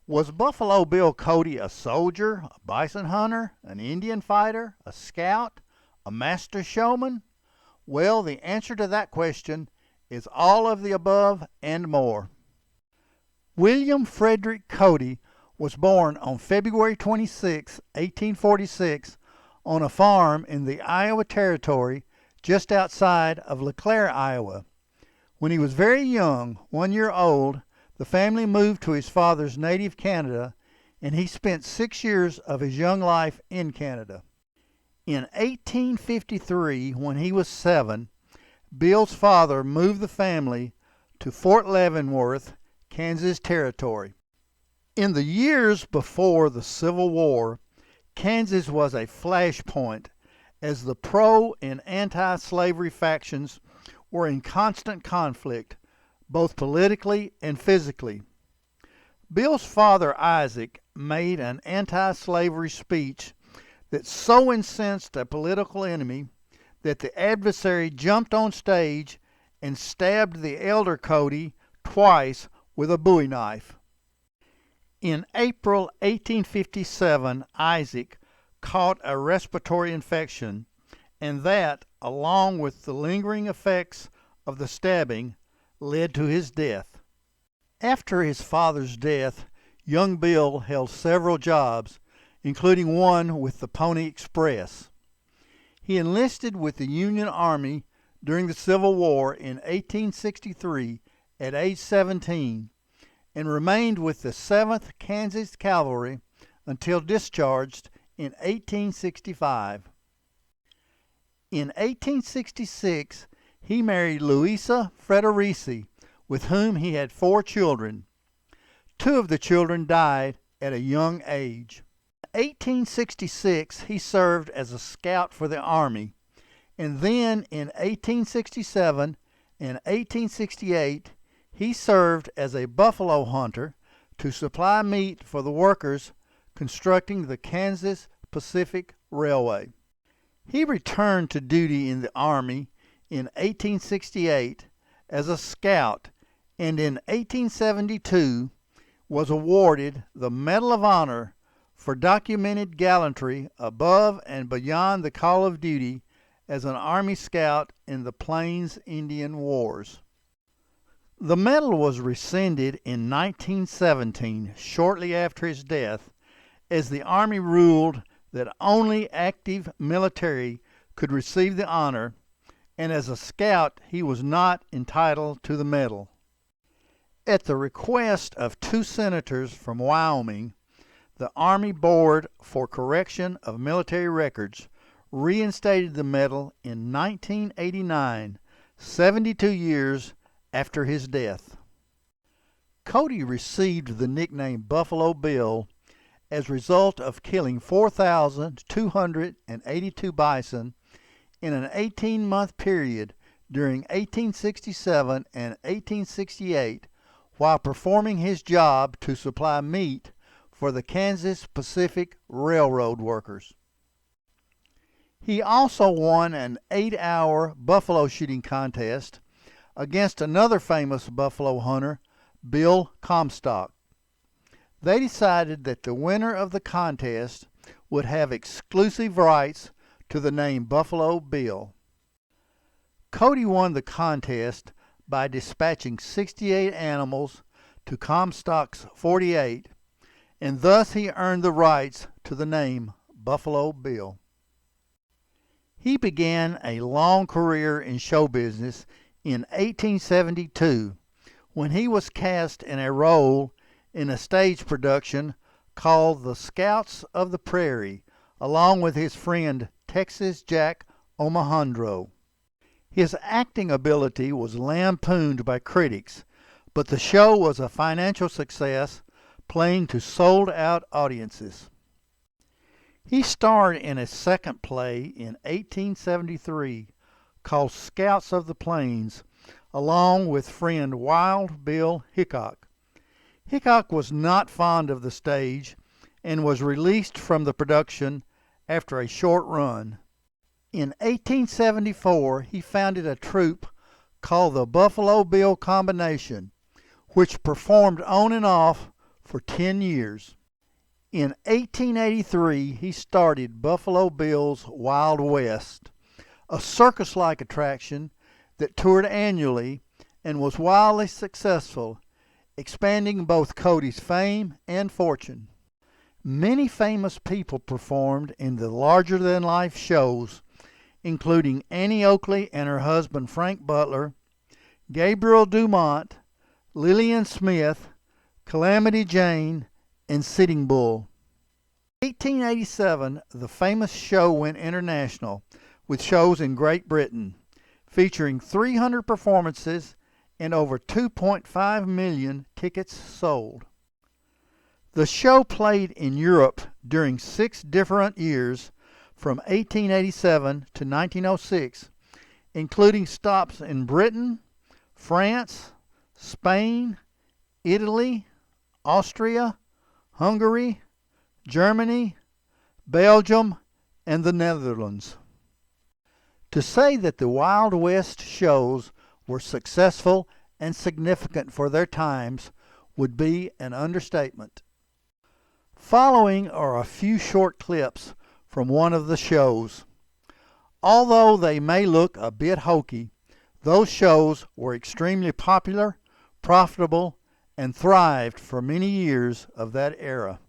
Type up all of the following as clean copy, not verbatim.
Was Buffalo Bill Cody a soldier, a bison hunter, an Indian fighter, a scout, a master showman? Well, the answer to that question is all of the above and more. William Frederick Cody was born on February 26, 1846, on a farm in the Iowa Territory just outside of LeClaire, Iowa. When he was very young, 1 year old, the family moved to his father's native Canada, and he spent 6 years of his young life in Canada. In 1853, when he was 7, Bill's father moved the family to Fort Leavenworth, Kansas Territory. In the years before the Civil War, Kansas was a flashpoint as the pro and anti-slavery factions were in constant conflict, both politically and physically. Bill's father, Isaac, made an anti-slavery speech that so incensed a political enemy that the adversary jumped on stage and stabbed the elder Cody twice with a bowie knife. In April 1857, Isaac caught a respiratory infection, and that, along with the lingering effects of the stabbing, led to his death. After his father's death, young Bill held several jobs, including one with the Pony Express. He enlisted with the Union Army during the Civil War in 1863 at age 17, and remained with the 7th Kansas Cavalry until discharged in 1865. In 1866, he married Louisa Frederici, with whom he had 4 children. 2 of the children died at a young age. In 1866, he served as a scout for the Army, and then in 1867 and 1868, he served as a buffalo hunter to supply meat for the workers constructing the Kansas Pacific Railway. He returned to duty in the Army in 1868 as a scout, and in 1872 was awarded the Medal of Honor for documented gallantry above and beyond the call of duty as an Army scout in the Plains Indian Wars. The medal was rescinded in 1917, shortly after his death, as the Army ruled that only active military could receive the honor, and as a scout he was not entitled to the medal. At the request of 2 senators from Wyoming, the Army Board for Correction of Military Records reinstated the medal in 1989, 72 years after his death. Cody received the nickname Buffalo Bill as a result of killing 4,282 bison in an 18-month period during 1867 and 1868 while performing his job to supply meat for the Kansas Pacific Railroad workers. He also won an 8-hour buffalo shooting contest against another famous buffalo hunter, Bill Comstock. They decided that the winner of the contest would have exclusive rights to the name Buffalo Bill. Cody won the contest by dispatching 68 animals to Comstock's 48, and thus he earned the rights to the name Buffalo Bill. He began a long career in show business in 1872 when he was cast in a role in a stage production called The Scouts of the Prairie, along with his friend Texas Jack Omohundro. His acting ability was lampooned by critics, but the show was a financial success, playing to sold-out audiences. He starred in a second play in 1873 called Scouts of the Plains, along with friend Wild Bill Hickok. Hickok was not fond of the stage and was released from the production after a short run. In 1874, he founded a troupe called the Buffalo Bill Combination, which performed on and off for 10 years. In 1883, he started Buffalo Bill's Wild West, a circus-like attraction that toured annually and was wildly successful, expanding both Cody's fame and fortune. Many famous people performed in the larger-than-life shows, including Annie Oakley and her husband Frank Butler, Gabriel Dumont, Lillian Smith, Calamity Jane, and Sitting Bull. In 1887, the famous show went international with shows in Great Britain, featuring 300 performances and over 2.5 million tickets sold. The show played in Europe during 6 different years from 1887 to 1906, including stops in Britain, France, Spain, Italy, Austria, Hungary, Germany, Belgium, and the Netherlands. To say that the Wild West shows were successful and significant for their times would be an understatement. Following are a few short clips from one of the shows. Although they may look a bit hokey, those shows were extremely popular, profitable, and thrived for many years of that era.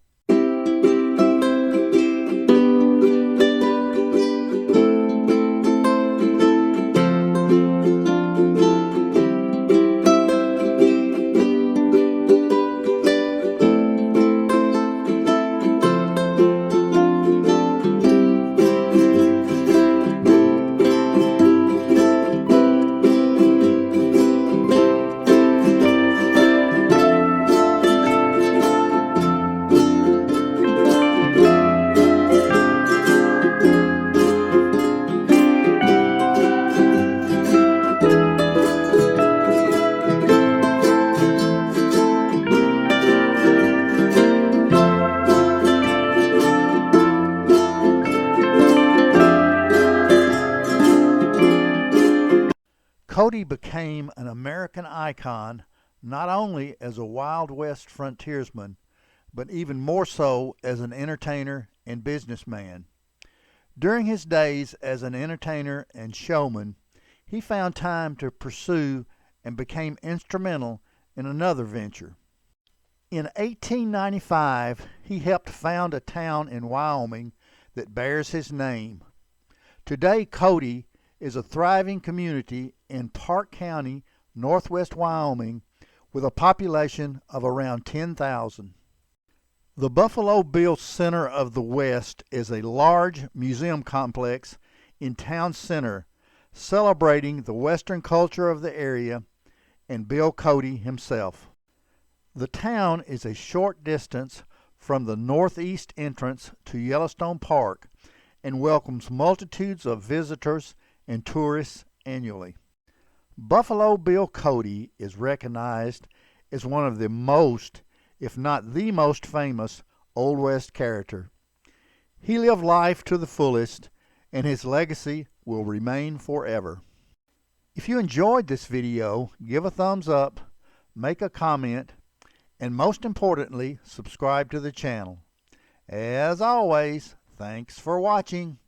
Cody became an American icon not only as a Wild West frontiersman, but even more so as an entertainer and businessman. During his days as an entertainer and showman, he found time to pursue and became instrumental in another venture. In 1895, he helped found a town in Wyoming that bears his name. Today, Cody is a thriving community in Park County, northwest Wyoming, with a population of around 10,000. The Buffalo Bill Center of the West is a large museum complex in town center, celebrating the Western culture of the area and Bill Cody himself. The town is a short distance from the northeast entrance to Yellowstone Park and welcomes multitudes of visitors and tourists annually. Buffalo Bill Cody is recognized as one of the most, if not the most famous, Old West character. He lived life to the fullest, and his legacy will remain forever. If you enjoyed this video, give a thumbs up, make a comment, and most importantly, subscribe to the channel. As always, thanks for watching.